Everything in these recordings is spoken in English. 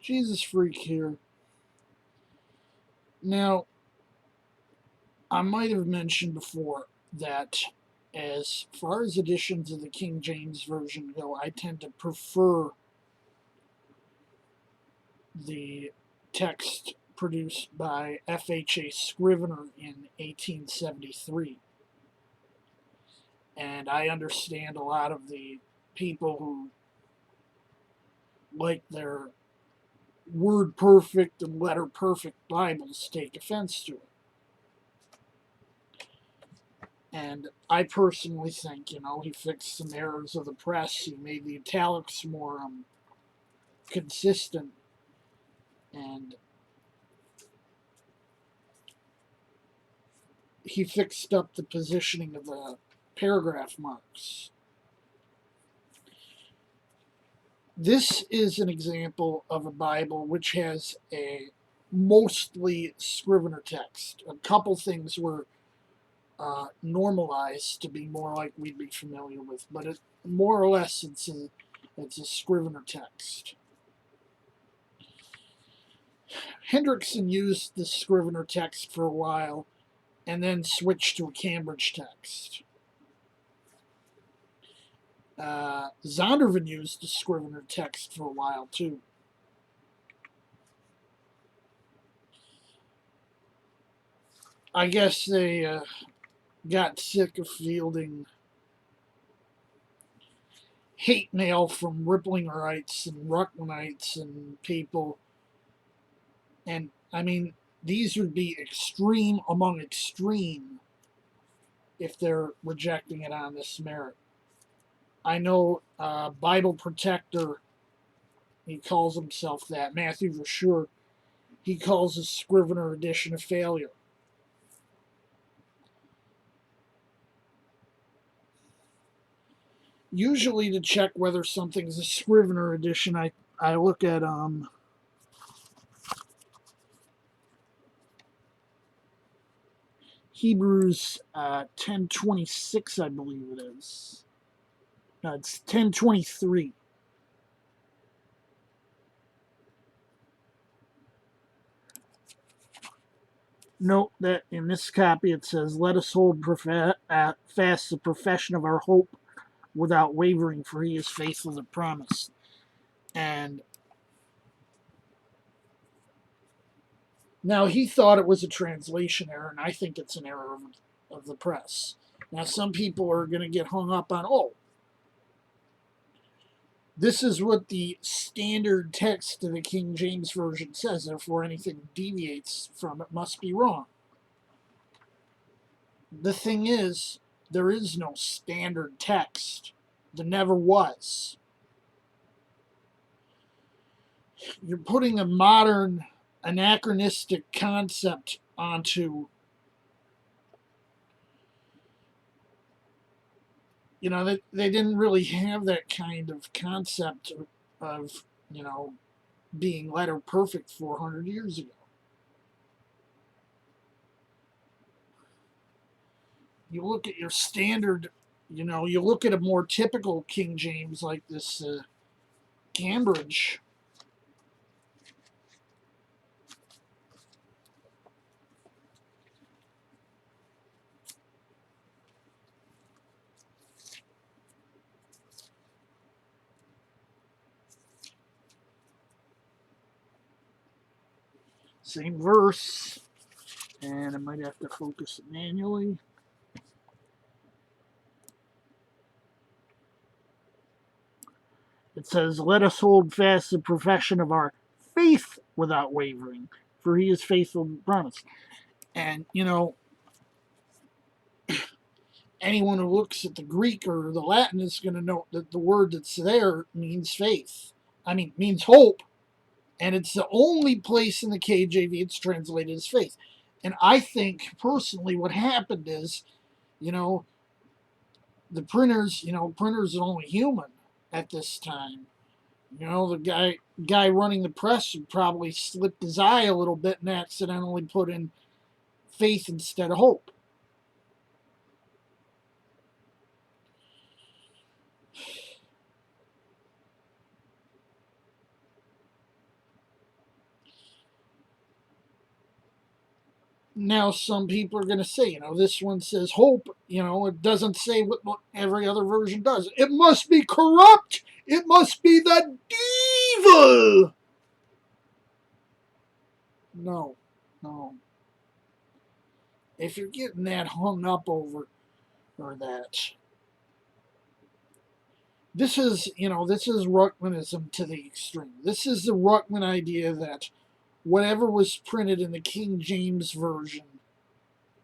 Jesus freak here. Now, I might have mentioned before that as far as editions of the King James Version go, I tend to prefer the text produced by F.H.A. Scrivener in 1873. And I understand a lot of the people who like their word perfect and letter perfect Bibles take offense to it. And I personally think, he fixed some errors of the press. He made the italics more consistent, and he fixed up the positioning of the paragraph marks. This is an example of a Bible which has a mostly Scrivener text. A couple things were normalized to be more like we'd be familiar with, but more or less it's a Scrivener text. Hendrickson used the Scrivener text for a while and then switched to a Cambridge text. Zondervan used the Scrivener text for a while too. I guess they got sick of fielding hate mail from Ripplingerites and Ruckmanites and people. And I mean, these would be extreme among extreme if they're rejecting it on this merit. I know Bible Protector, he calls himself that, Matthew Verschure, he calls the Scrivener edition a failure. Usually to check whether something's a Scrivener edition, I look at Hebrews 10:26, I believe it is. No, it's 10:23. Note that in this copy it says, "Let us hold fast the profession of our hope without wavering, for he is faithful to promise." And now he thought it was a translation error, and I think it's an error of the press. Now some people are going to get hung up on, this is what the standard text of the King James Version says, therefore anything deviates from it must be wrong. The thing is, there is no standard text. There never was. You're putting a modern anachronistic concept onto, they didn't really have that kind of concept of, being letter perfect 400 years ago. You look at your standard, you look at a more typical King James like this Cambridge. Same verse, and I might have to focus it manually. It says, "Let us hold fast the profession of our faith without wavering, for he is faithful to promise." And, anyone who looks at the Greek or the Latin is going to note that the word that's there means faith. Means hope. And it's the only place in the KJV it's translated as faith. And I think, personally, what happened is, the printers are only human at this time. The guy running the press probably slipped his eye a little bit and accidentally put in faith instead of hope. Now some people are going to say, this one says hope, it doesn't say what every other version does. It must be corrupt. It must be the devil. No, no. If you're getting that hung up over or that, this is Ruckmanism to the extreme. This is the Ruckman idea that whatever was printed in the King James Version,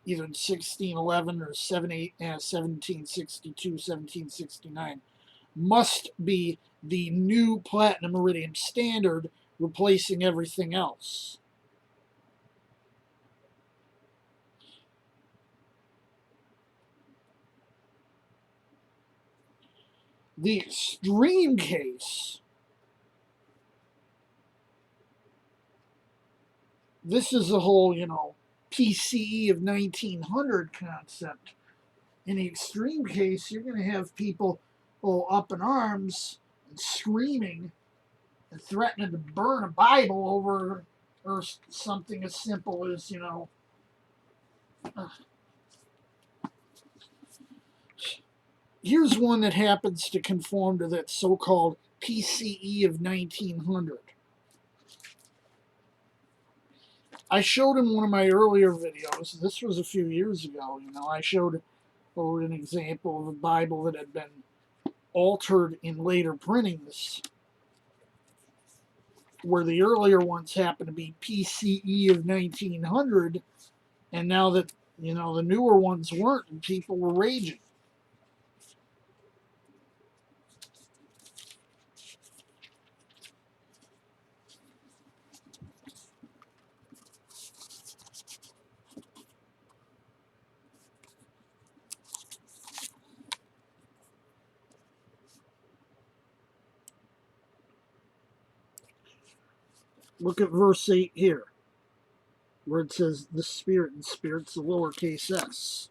either in 1611 or 1762, 1769, must be the new Platinum Iridium standard, replacing everything else. The extreme case, this is the whole, PCE of 1900 concept. In the extreme case, you're going to have people up in arms and screaming and threatening to burn a Bible over or something as simple as, here's one that happens to conform to that so-called PCE of 1900. I showed in one of my earlier videos, this was a few years ago, I showed an example of a Bible that had been altered in later printings, where the earlier ones happened to be PCE of 1900, and now that, the newer ones weren't, and people were raging. Look at verse 8 here, where it says the Spirit, and Spirit's the lowercase s.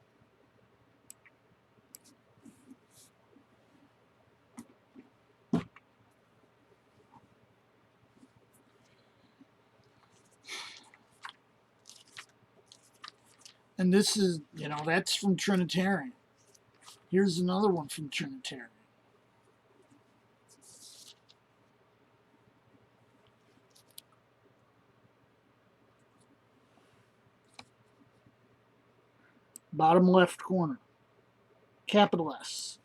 And this is, that's from Trinitarian. Here's another one from Trinitarian. Bottom left corner, capital S.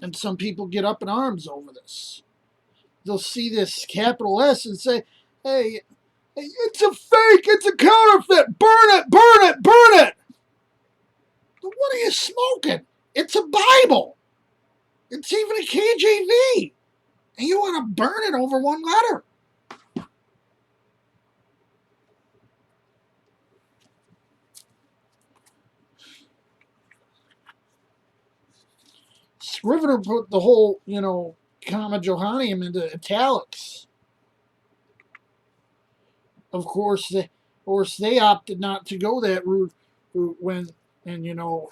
And some people get up in arms over this. They'll see this capital S and say, hey, it's a fake, it's a counterfeit, burn it, burn it, burn it. But what are you smoking? It's a Bible. It's even a KJV. And you want to burn it over one letter. Scrivener put the whole, comma Johannium into italics. Of course, they opted not to go that route when, and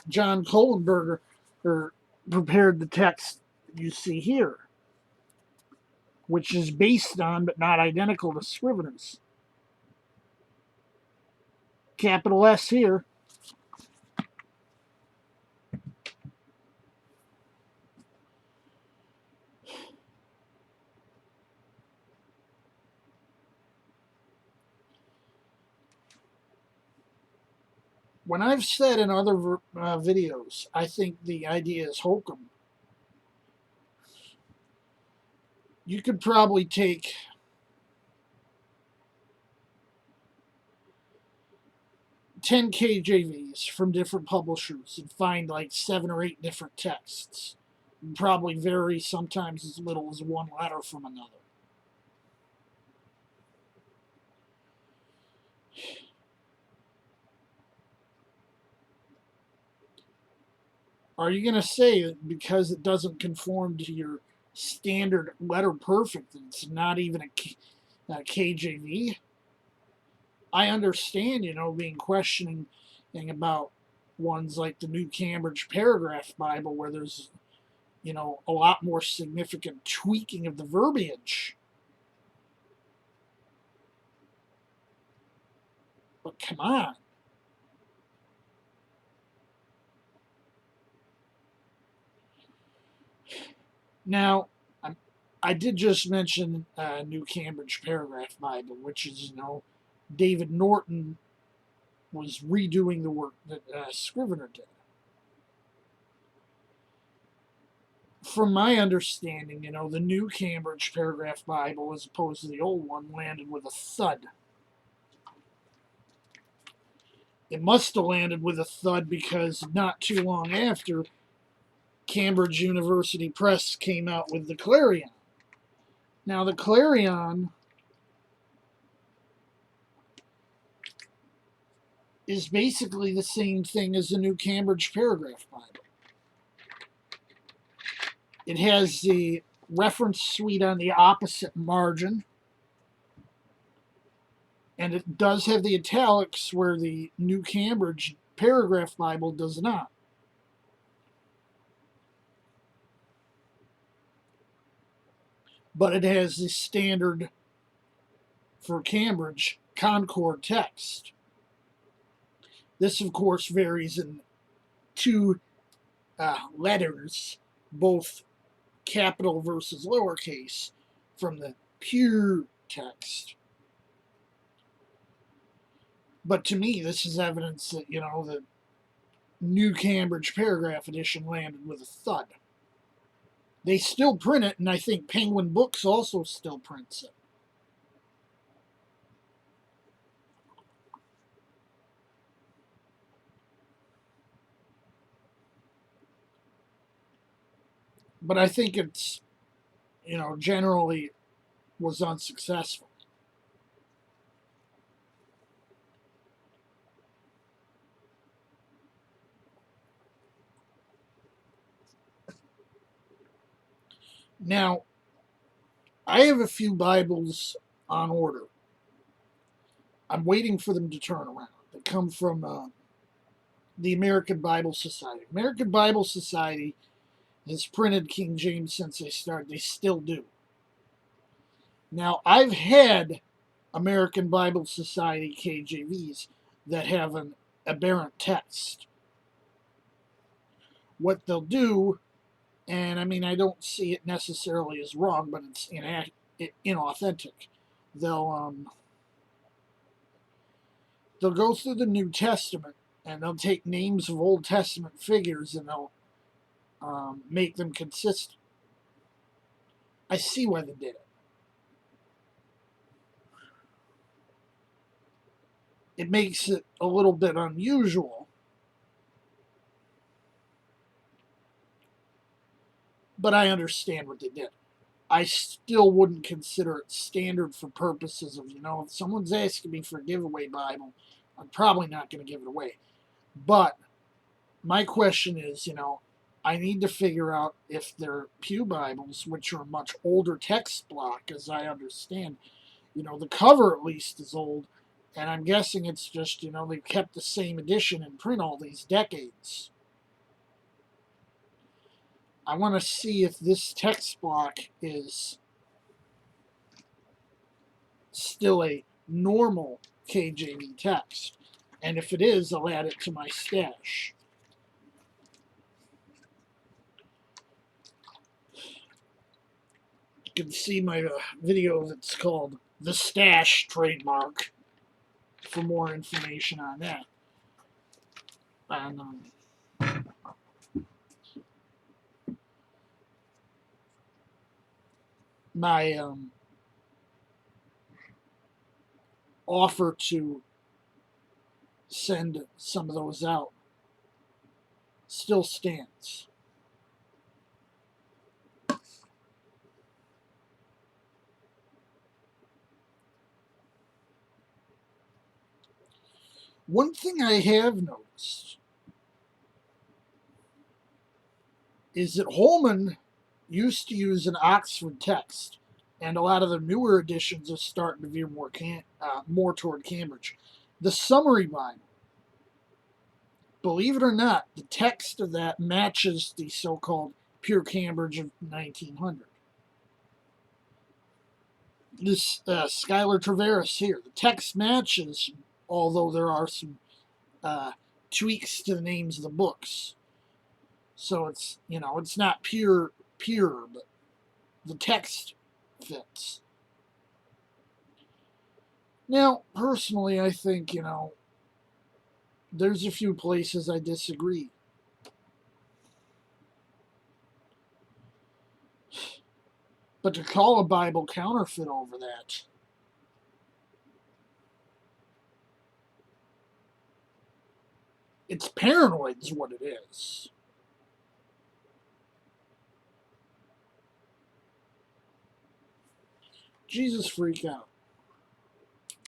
John Kohlenberger prepared the text you see here, which is based on but not identical to Scrivener's. Capital S here. When I've said in other videos, I think the idea is hokum. You could probably take 10 KJVs from different publishers and find like 7 or 8 different texts. And probably vary sometimes as little as one letter from another. Are you going to say that because it doesn't conform to your standard letter perfect, it's not even a KJV? I understand, being questioning about ones like the New Cambridge Paragraph Bible, where there's, a lot more significant tweaking of the verbiage. But come on. Now, I did just mention New Cambridge Paragraph Bible, which is, David Norton was redoing the work that Scrivener did. From my understanding, the New Cambridge Paragraph Bible, as opposed to the old one, landed with a thud. It must have landed with a thud because not too long after, Cambridge University Press came out with the Clarion. Now, the Clarion is basically the same thing as the New Cambridge Paragraph Bible. It has the reference suite on the opposite margin, and it does have the italics where the New Cambridge Paragraph Bible does not. But it has the standard for Cambridge Concord text. This, of course, varies in two letters, both capital versus lowercase, from the pure text. But to me, this is evidence that, the New Cambridge Paragraph Edition landed with a thud. They still print it, and I think Penguin Books also still prints it. But I think it's, generally was unsuccessful. Now, I have a few Bibles on order. I'm waiting for them to turn around. They come from the American Bible Society. American Bible Society has printed King James since they started. They still do. Now, I've had American Bible Society KJVs that have an aberrant text. What they'll do, and I don't see it necessarily as wrong, but it's inauthentic. They'll go through the New Testament and they'll take names of Old Testament figures and they'll make them consistent. I see why they did it. It makes it a little bit unusual, but I understand what they did. I still wouldn't consider it standard for purposes of, if someone's asking me for a giveaway Bible, I'm probably not going to give it away. But my question is, I need to figure out if they're Pew Bibles, which are a much older text block, as I understand. The cover at least is old, and I'm guessing it's just, they've kept the same edition in print all these decades. I want to see if this text block is still a normal KJV text. And if it is, I'll add it to my stash. You can see my video that's called The Stash Trademark for more information on that. And my offer to send some of those out still stands. One thing I have noticed is that Holman used to use an Oxford text, and a lot of the newer editions are starting to veer more toward Cambridge. The Summary Bible, believe it or not, the text of that matches the so-called Pure Cambridge of 1900. This Schuyler Traveris here, the text matches, although there are some tweaks to the names of the books. So it's, it's not pure, but the text fits. Now, personally, I think, there's a few places I disagree. But to call a Bible counterfeit over that, it's paranoid is what it is. Jesus freak out.